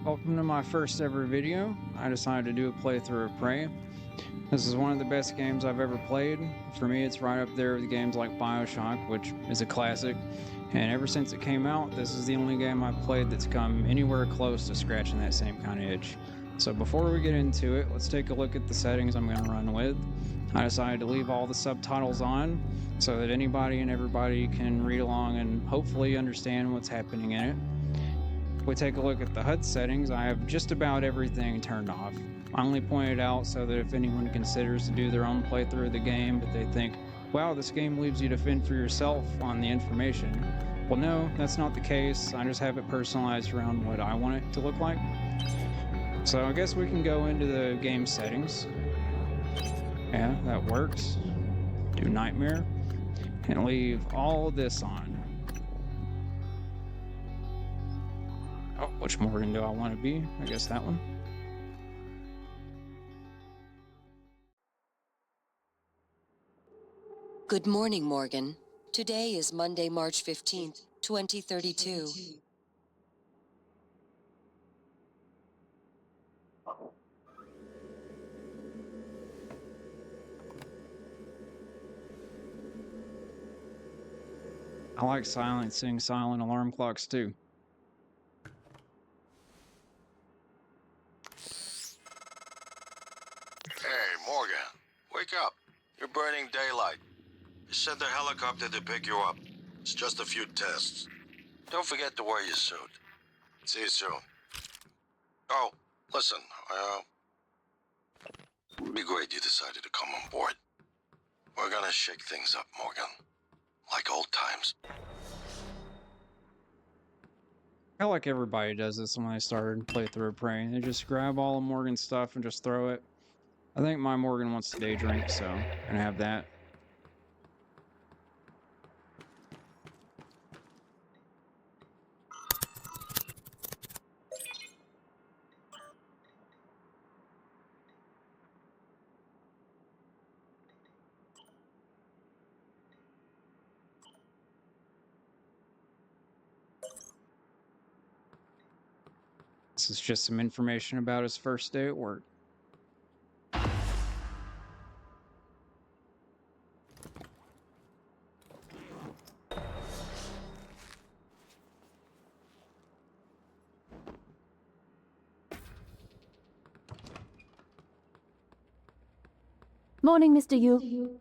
Welcome to my first ever video. I decided to do a playthrough of Prey. This is one of the best games I've ever played. For me, it's right up there with games like BioShock, which is a classic. And ever since it came out, this is the only game I've played that's come anywhere close to scratching that same kind of itch. So before we get into it, let's take a look at the settings I'm going to run with. I decided to leave all the subtitles on so that anybody and everybody can read along and hopefully understand what's happening in it. If we take a look at the HUD settings, I have just about everything turned off. I only point it out so that if anyone considers to do their own playthrough of the game, but they think, wow, this game leaves you to fend for yourself on the information. Well, no, that's not the case. I just have it personalized around what I want it to look like. So I guess we can go into the game settings. Yeah, that works. Do Nightmare. And leave all this on. Oh, which Morgan do I want to be? I guess that one. Good morning, Morgan. Today is Monday, March 15th, 2032. I like silencing silent alarm clocks too. Hey, Morgan. Wake up. You're burning daylight. I sent a helicopter to pick you up. It's just a few tests. Don't forget to wear your suit. See you soon. Oh, listen, it'd be great you decided to come on board. We're gonna shake things up, Morgan. Like old times. I feel like everybody does this when they started playthrough of Prey. They just grab all of Morgan's stuff and just throw it. I think my Morgan wants to day drink, so I'm gonna have that. This is just some information about his first day at work. Morning, Mr. Yu.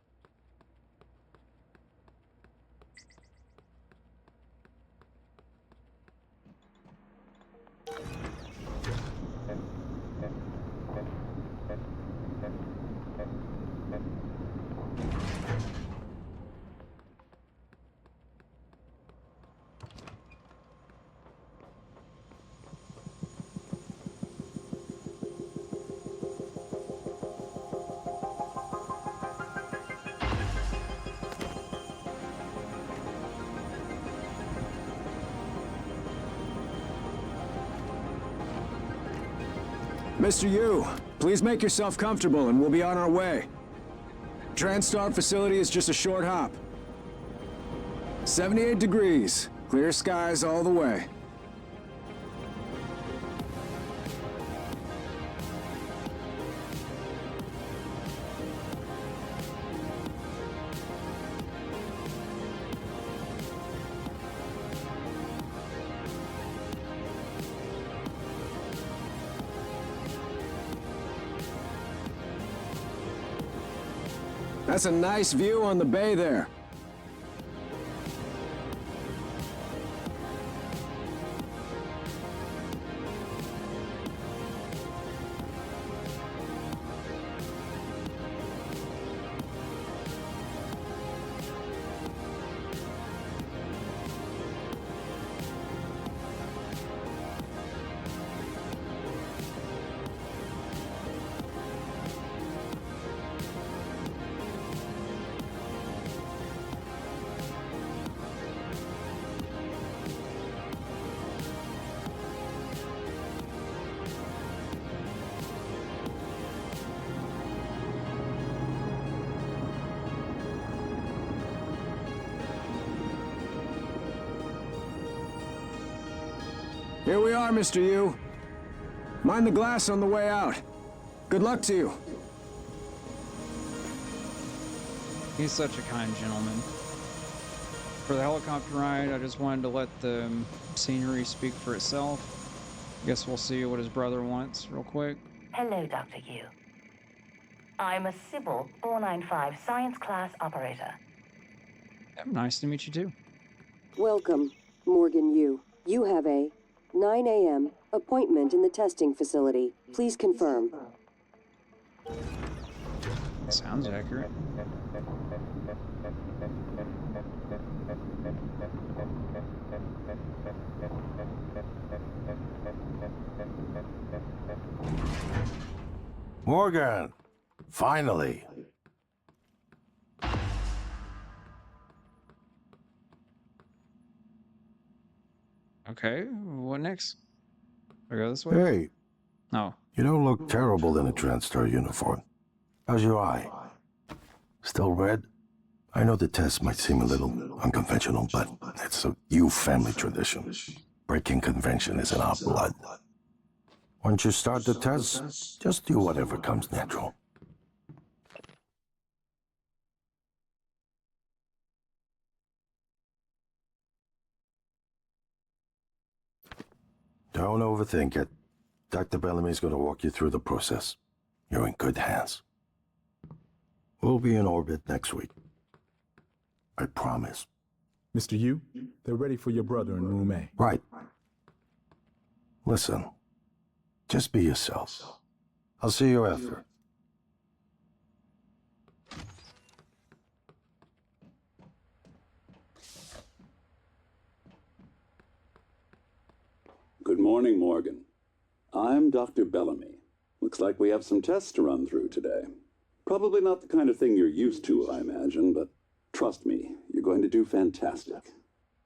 Mr. Yu, please make yourself comfortable and we'll be on our way. TranStar facility is just a short hop. 78 degrees, clear skies all the way. That's a nice view on the bay there. Here we are, Mr. Yu. Mind the glass on the way out. Good luck to you. He's such a kind gentleman. For the helicopter ride, I just wanted to let the scenery speak for itself. Guess we'll see what his brother wants real quick. Hello, Dr. Yu. I'm a Sybil 495 science class operator. Nice to meet you too. Welcome, Morgan Yu. You have a 9 a.m. appointment in the testing facility. Please confirm. Sounds accurate. Morgan! Finally! Okay, what next? I go this way? Hey, Oh, you don't look terrible in a TranStar uniform. How's your eye? Still red? I know the test might seem a little unconventional, but it's a Yu family tradition. Breaking convention is in our blood. Once you start the test, just do whatever comes natural. Don't overthink it. Dr. Bellamy's going to walk you through the process. You're in good hands. We'll be in orbit next week. I promise. Mr. Yu, they're ready for your brother in room A. Right. Listen, just be yourself. I'll see you after. Good morning, Morgan. I'm Dr. Bellamy. Looks like we have some tests to run through today. Probably not the kind of thing you're used to, I imagine, but trust me, you're going to do fantastic.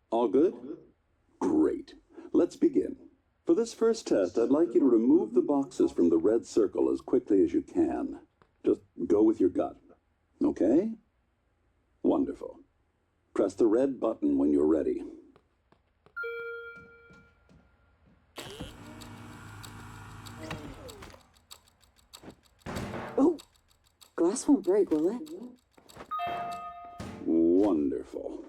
All good? Great. Let's begin. For this first test, I'd like you to remove the boxes from the red circle as quickly as you can. Just go with your gut. Okay? Wonderful. Press the red button when you're ready. Oh, glass won't break, will it? Wonderful.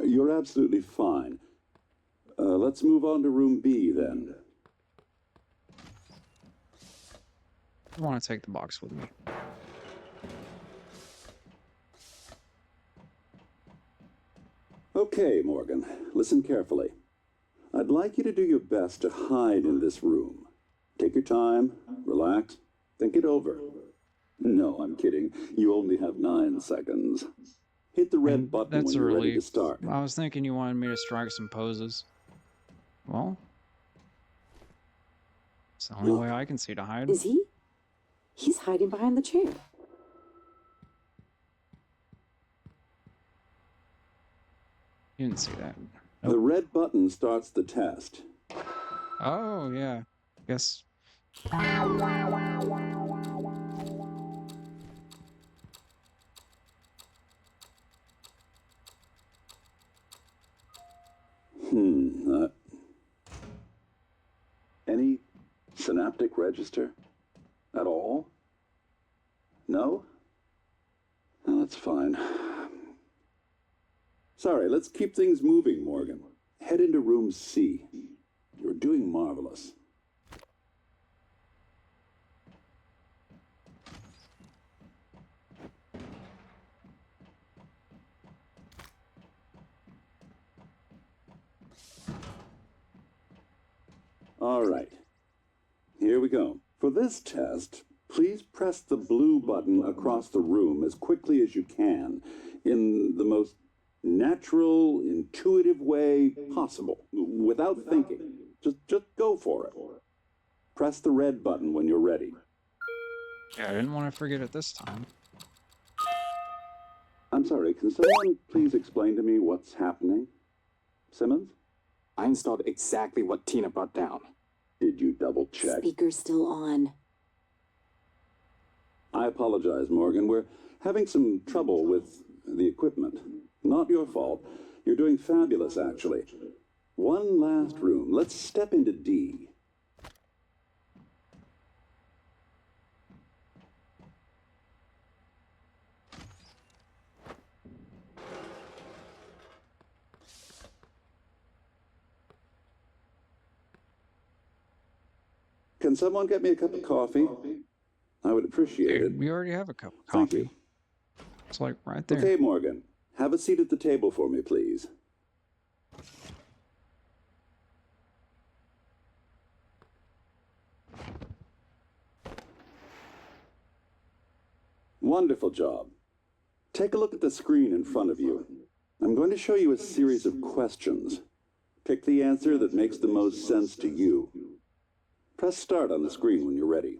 You're absolutely fine. Let's move on to room B then. I want to take the box with me. Okay, Morgan, listen carefully. I'd like you to do your best to hide in this room. Take your time, relax, think it over. No, I'm kidding. You only have 9 seconds. Hit the red button when That's a you're ready to relief. start. I was thinking you wanted me to strike some poses. Well, it's the only way I can see to hide. Is he? He's hiding behind the chair. You didn't see that. The red button starts the test. Oh, yeah. Guess. Any synaptic register at all? No? No, that's fine. Sorry, let's keep things moving, Morgan. Head into room C. You're doing marvelous. All right. Here we go. For this test, please press the blue button across the room as quickly as you can in the most natural, intuitive way possible, without thinking. Just go for it. Press the red button when you're ready. Yeah, I didn't want to forget it this time. I'm sorry, can someone please explain to me what's happening? Simmons? I installed exactly what Tina brought down. Did you double check? Speaker's still on. I apologize, Morgan. We're having some trouble with the equipment. Not your fault. You're doing fabulous, actually. One last room. Let's step into D. Can someone get me a cup of coffee? I would appreciate it. Dude, we already have a cup of Thank coffee. you. It's like right there. Okay, Morgan. Have a seat at the table for me, please. Wonderful job. Take a look at the screen in front of you. I'm going to show you a series of questions. Pick the answer that makes the most sense to you. Press start on the screen when you're ready.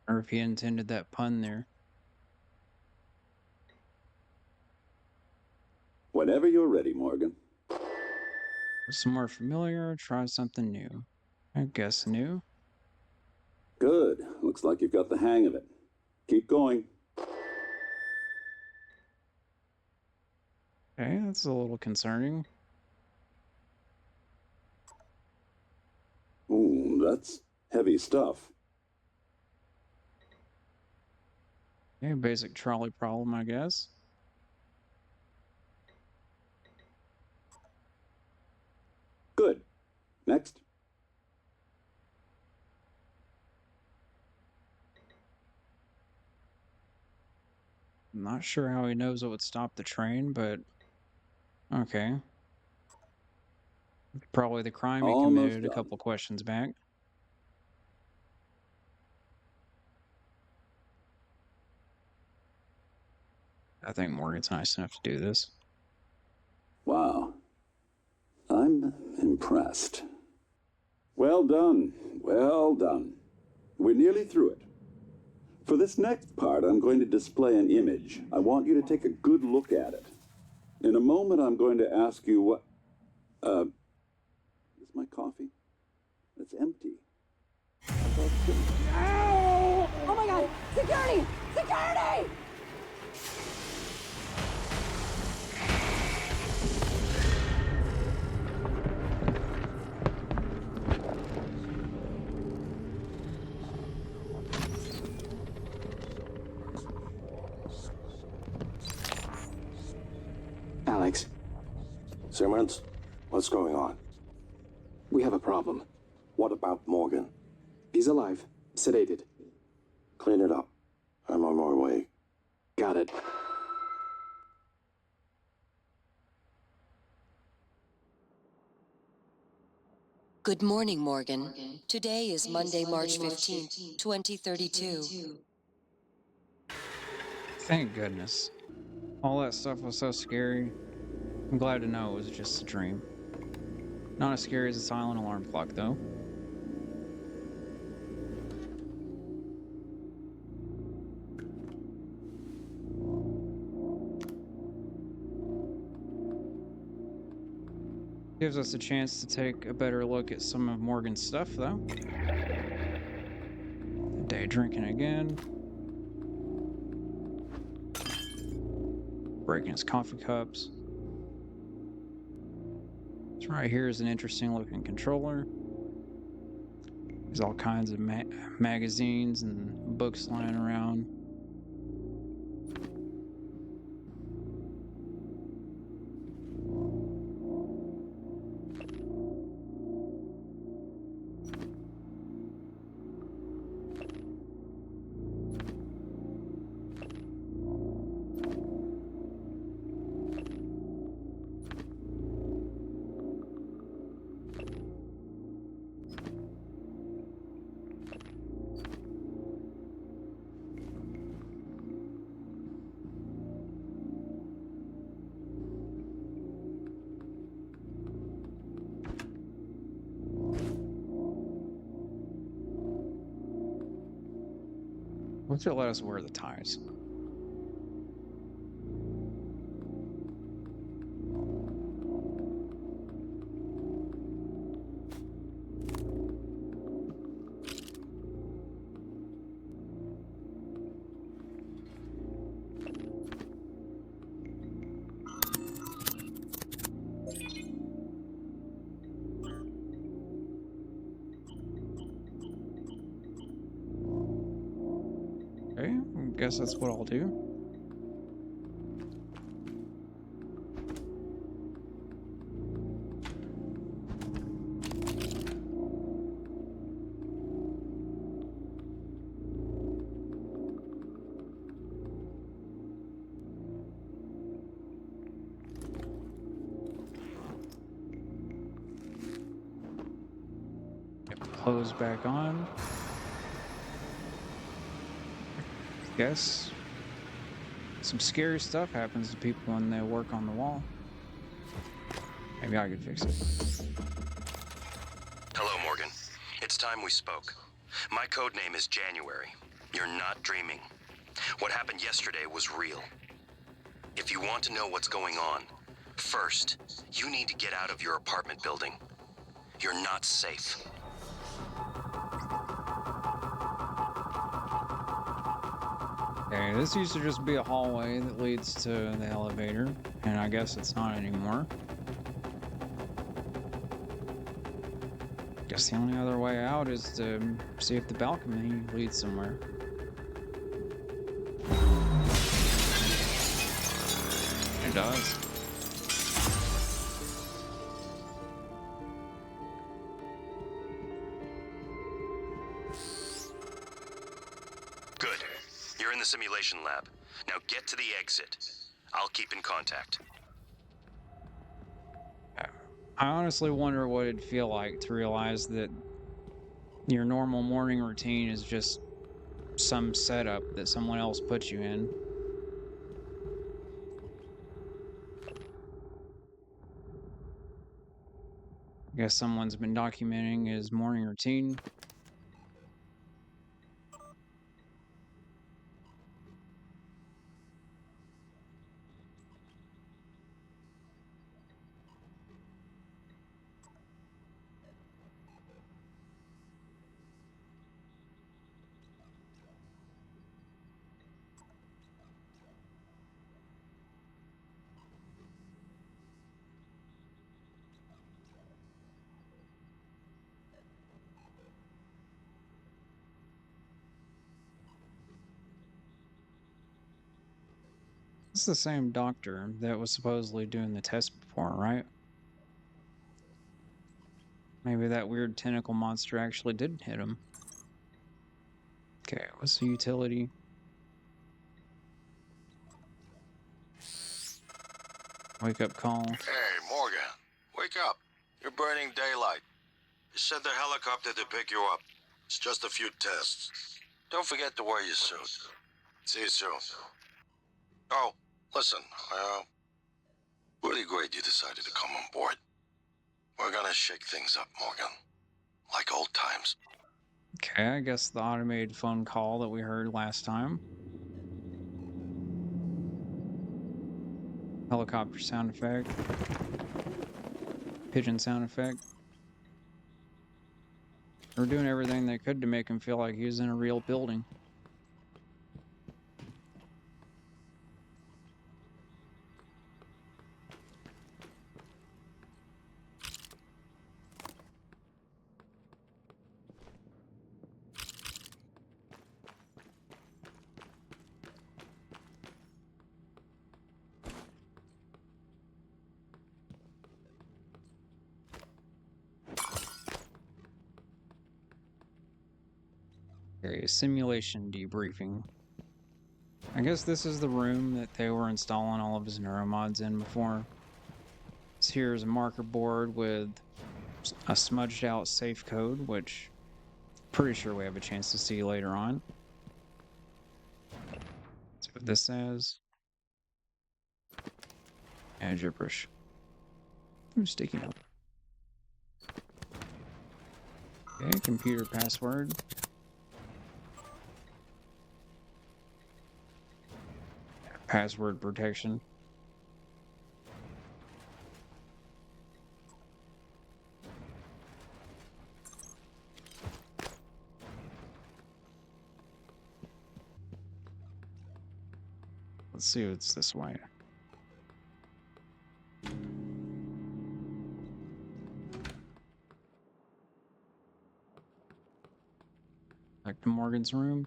Or if he intended that pun there. Whenever you're ready, Morgan. Somewhere familiar, try something new. I guess new. Good. Looks like you've got the hang of it. Keep going. Okay, that's a little concerning. Ooh, that's heavy stuff. Okay, basic trolley problem, I guess. Good. Next. I'm not sure how he knows what would stop the train, but okay. Probably the crime he Almost committed a done. couple questions back. I think Morgan's nice enough to do this. Wow. I'm impressed. Well done. Well done. We're nearly through it. For this next part, I'm going to display an image. I want you to take a good look at it. In a moment, I'm going to ask you what... is my coffee? It's empty. Oh my god! Security! Security! Alex, Simmons, what's going on? we have a problem. What about Morgan? He's alive, sedated. Clean it up. I'm on my way. Got it. Good morning, Morgan. Today is Monday, March 15th, 2032. Thank goodness. All that stuff was so scary. I'm glad to know it was just a dream. Not as scary as a silent alarm clock, though. Gives us a chance to take a better look at some of Morgan's stuff, though. Day drinking again. Breaking his coffee cups. This right here is an interesting looking controller. There's all kinds of magazines and books lying around. What's it let us wear the ties? Okay, I guess that's what I'll do. Close back on. Guess some scary stuff happens to people when they work on the wall. Maybe I could fix it. Hello, Morgan. It's time we spoke. My code name is January. You're not dreaming. What happened yesterday was real. If you want to know what's going on, first, you need to get out of your apartment building. You're not safe. Okay, this used to just be a hallway that leads to the elevator, and I guess it's not anymore. Guess the only other way out is to see if the balcony leads somewhere. It does. Good. You're in the simulation lab. Now get to the exit. I'll keep in contact. I honestly wonder what it'd feel like to realize that your normal morning routine is just some setup that someone else puts you in. I guess someone's been documenting his morning routine. It's the same doctor that was supposedly doing the test before, right? Maybe that weird tentacle monster actually did hit him. Okay, what's the utility? Wake up call. Hey, Morgan. Wake up. You're burning daylight. You sent the helicopter to pick you up. It's just a few tests. Don't forget to wear your suit. See you soon. Oh, listen, really great you decided to come on board. We're gonna shake things up, Morgan. Like old times. Okay, I guess the automated phone call that we heard last time. Helicopter sound effect. Pigeon sound effect. They're doing everything they could to make him feel like he was in a real building. Okay, simulation debriefing. I guess this is the room that they were installing all of his neuromods in before. So here's a marker board with a smudged out safe code, which I'm pretty sure we have a chance to see later on. Let's see what this says. And gibberish. Ooh, sticky note. Okay, computer password. Password protection. Let's see what's this way. Back to Morgan's room.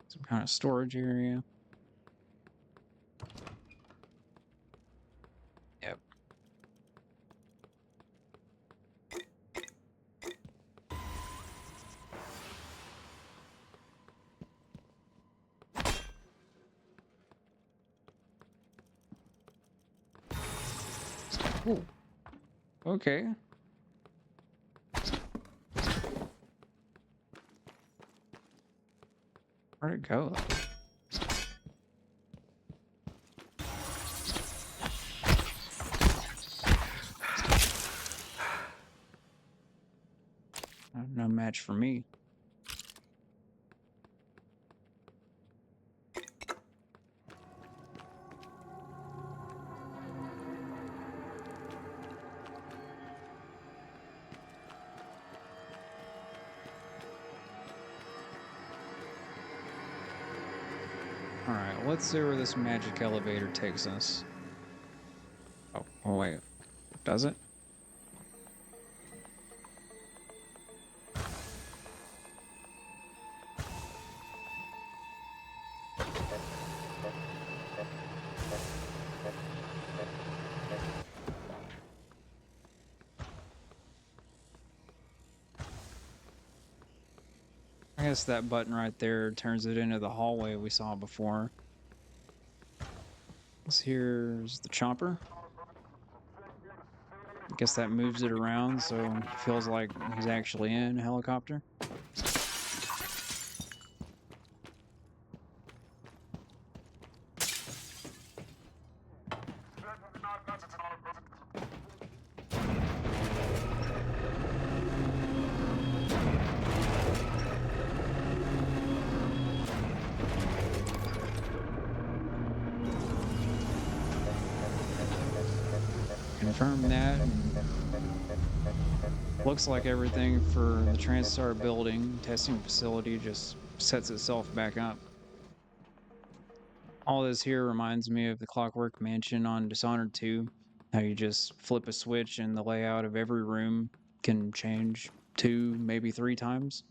Some kind of storage area. Yep. Ooh. Okay. Where'd it go? No match for me. Alright, let's see where this magic elevator takes us. Oh wait. Does it? I guess that button right there turns it into the hallway we saw before. Here's the chopper. I guess that moves it around so it feels like he's actually in a helicopter. Confirm that. Looks like everything for the TranStar building testing facility just sets itself back up. All this here reminds me of the Clockwork Mansion on Dishonored 2, how you just flip a switch and the layout of every room can change 2, maybe 3 times.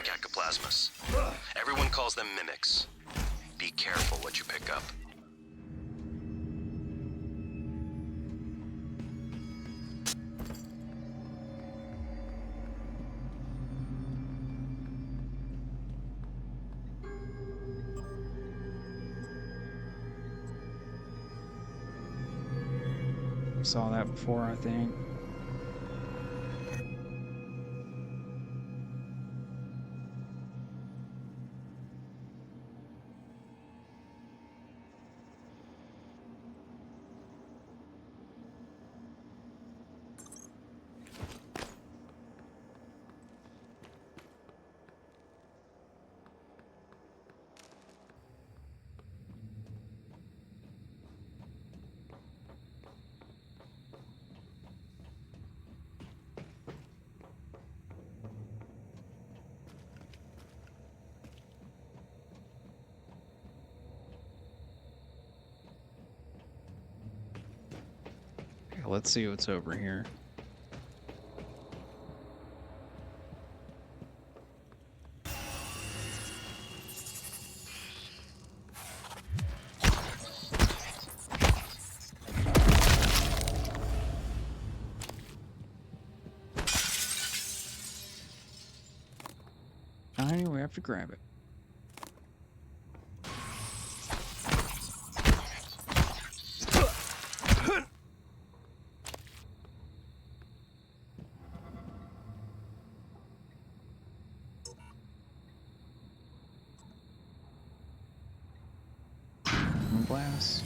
Cacoplasmus. Everyone calls them mimics. Be careful what you pick up. Saw that before, I think. Let's see what's over here. Tiny, we have to grab it. Glass.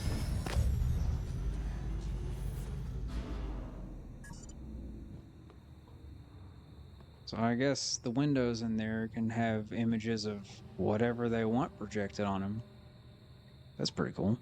So I guess the windows in there can have images of whatever they want projected on them. That's pretty cool.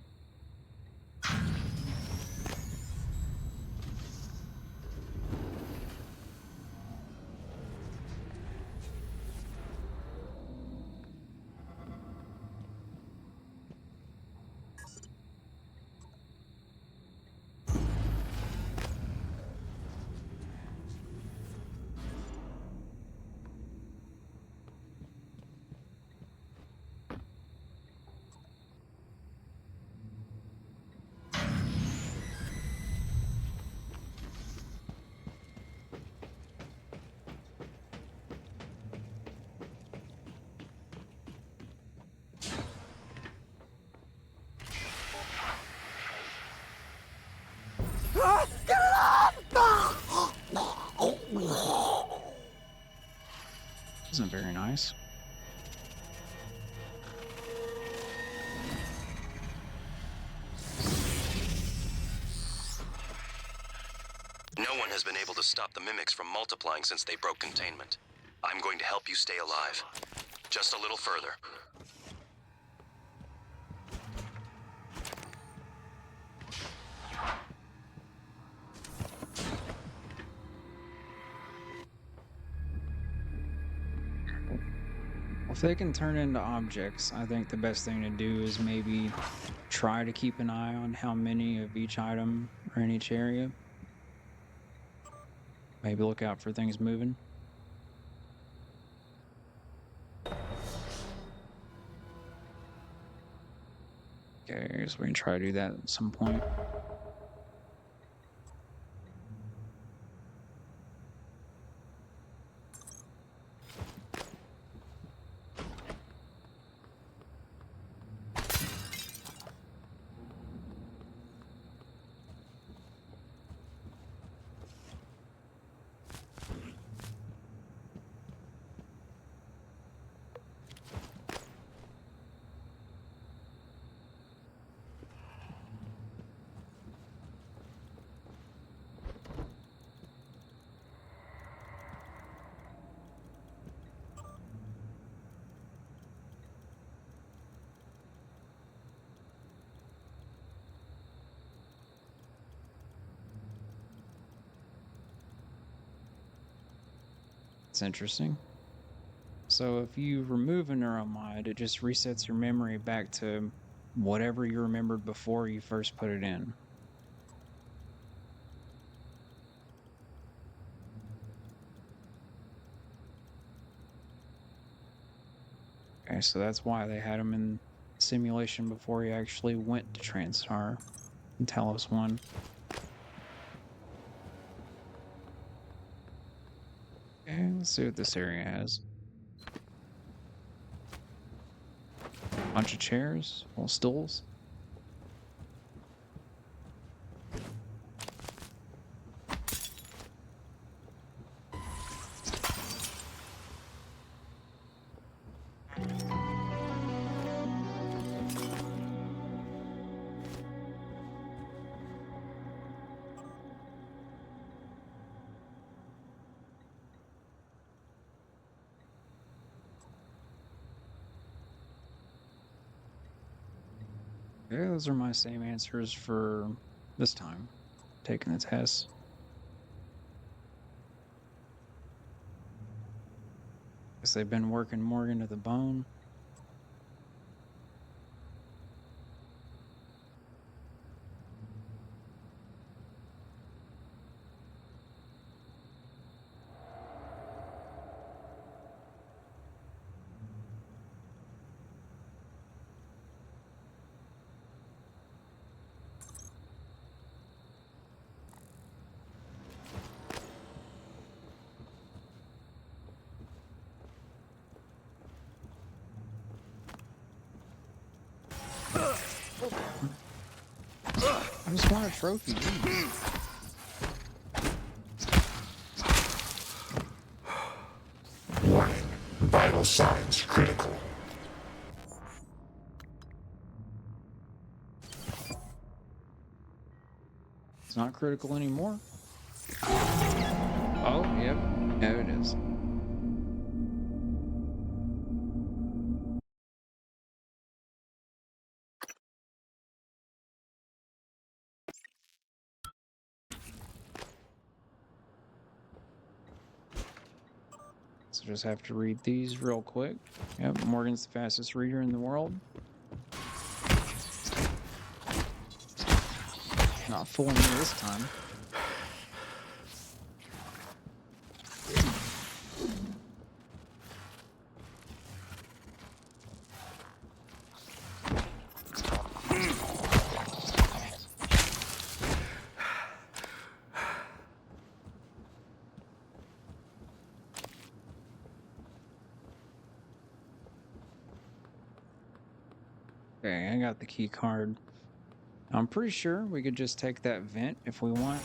Isn't very nice. No one has been able to stop the mimics from multiplying since they broke containment. I'm going to help you stay alive. Just a little further. If they can turn into objects, I think the best thing to do is maybe try to keep an eye on how many of each item are in each area. Maybe look out for things moving. Okay, I guess we can try to do that at some point. It's interesting. So if you remove a Neuromod, it just resets your memory back to whatever you remembered before you first put it in. Okay, so that's why they had him in simulation before he actually went to TranStar and Talos 1. Okay, let's see what this area has. Bunch of chairs, little stools. Yeah, those are my same answers for this time, taking the test. Guess they've been working Morgan to the bone. I just want a trophy. Geez. Warning. Vital signs critical. It's not critical anymore. Oh, yep. No, it is. So just have to read these real quick. Yep, Morgan's the fastest reader in the world. Not fooling me this time. Okay, I got the key card. I'm pretty sure we could just take that vent if we want,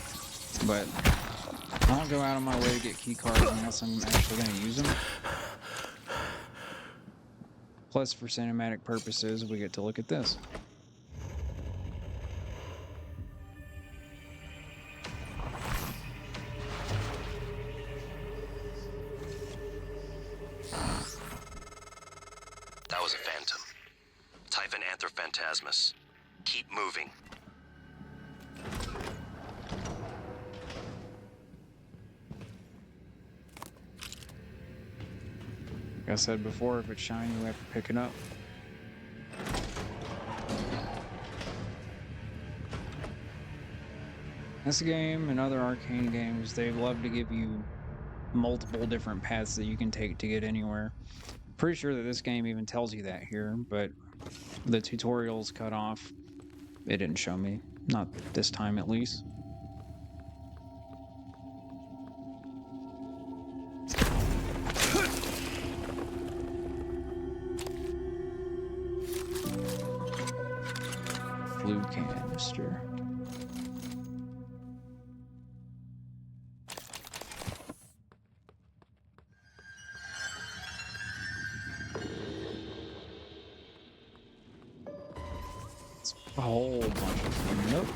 but I don't go out of my way to get key cards unless I'm actually going to use them. Plus, for cinematic purposes, we get to look at this. That was a phantom. Typhon Anthrophantasmus. Keep moving. Like I said before, if it's shiny, we have to pick it up. This game and other arcane games, they love to give you multiple different paths that you can take to get anywhere. Pretty sure that this game even tells you that here, but the tutorial's cut off. It didn't show me. Not this time, at least. Fluid canister. It's a whole bunch of them. Nope.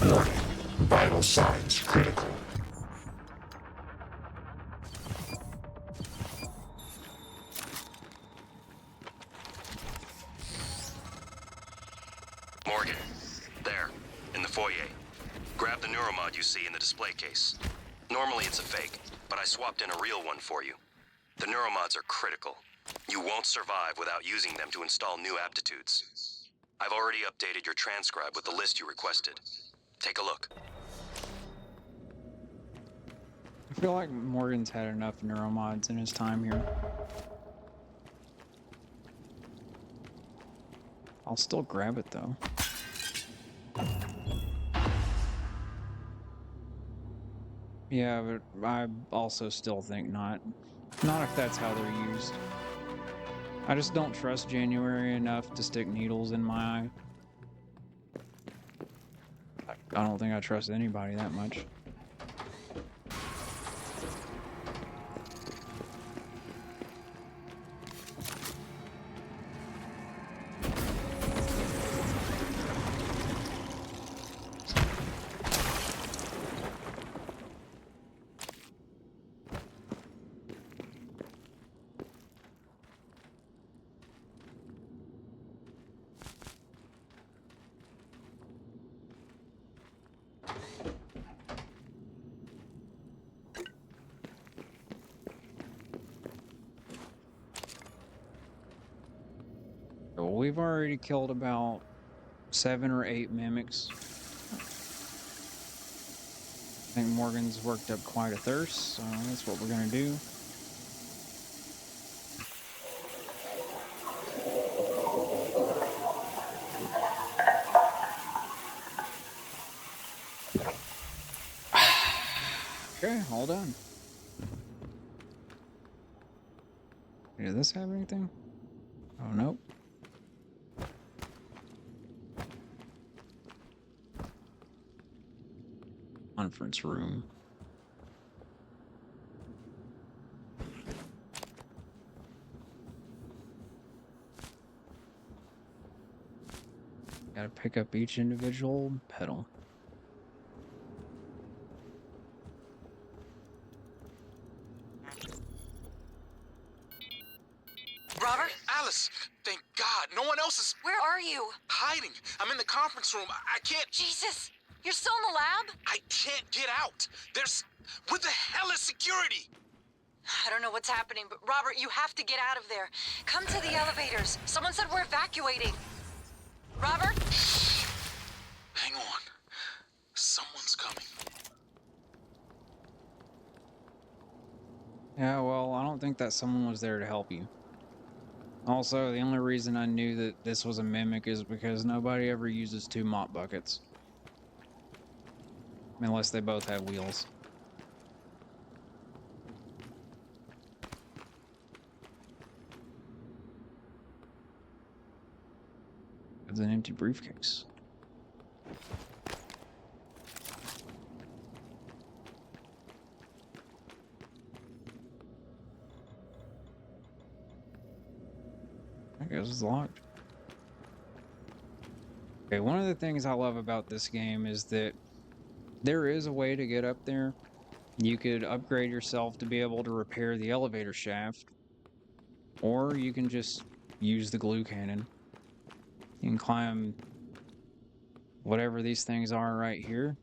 Warning. Vital signs critical. Morgan, there, in the foyer. Grab the Neuromod you see in the display case. Normally it's a fake, but I swapped in a real one for you. The Neuromods are critical. You won't survive without using them to install new aptitudes. I've already updated your transcribe with the list you requested. Take a look. I feel like Morgan's had enough Neuromods in his time here. I'll still grab it, though. Yeah, but I also still think not. Not if that's how they're used. I just don't trust January enough to stick needles in my eye. I don't think I trust anybody that much. We've already killed about 7 or 8 mimics. I think Morgan's worked up quite a thirst, so that's what we're gonna do. Okay, hold on. Did this have anything? Oh, nope. Conference room. Gotta pick up each individual pedal. Robert? Alice! Thank God! No one else is... Where are you? Hiding! I'm in the conference room. I can't... Jesus! You're still in the lab? I can't get out! There's... What the hell is security? I don't know what's happening, but Robert, you have to get out of there. Come to the elevators. Someone said we're evacuating. Robert? Hang on. Someone's coming. Yeah, well, I don't think that someone was there to help you. Also, the only reason I knew that this was a mimic is because nobody ever uses 2 mop buckets. Unless they both have wheels. It's an empty briefcase. I guess it's locked. Okay, one of the things I love about this game is that there is a way to get up there. You could upgrade yourself to be able to repair the elevator shaft, or you can just use the glue cannon. You can climb whatever these things are right here.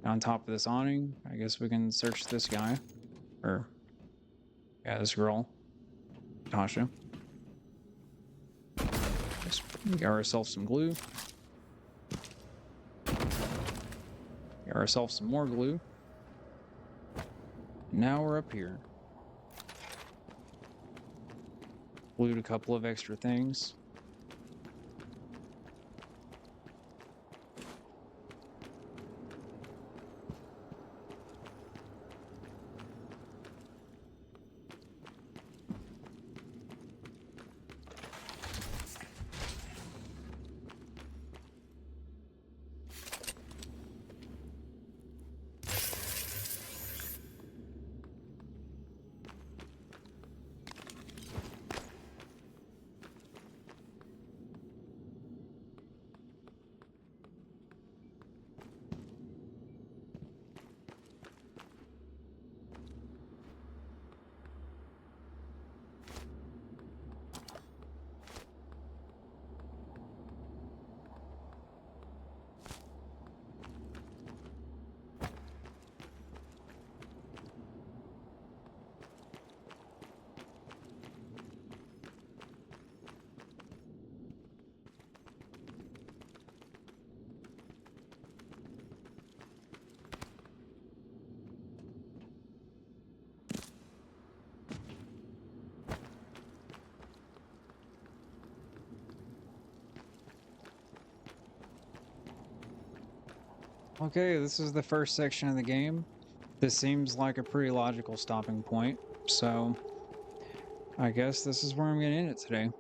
On top of this awning, I guess we can search this guy. Or, yeah, this girl. Tasha. Just got ourselves some glue. Got ourselves some more glue. Now we're up here. Glued a couple of extra things. Okay, this is the first section of the game. This seems like a pretty logical stopping point, so I guess this is where I'm going to end it today.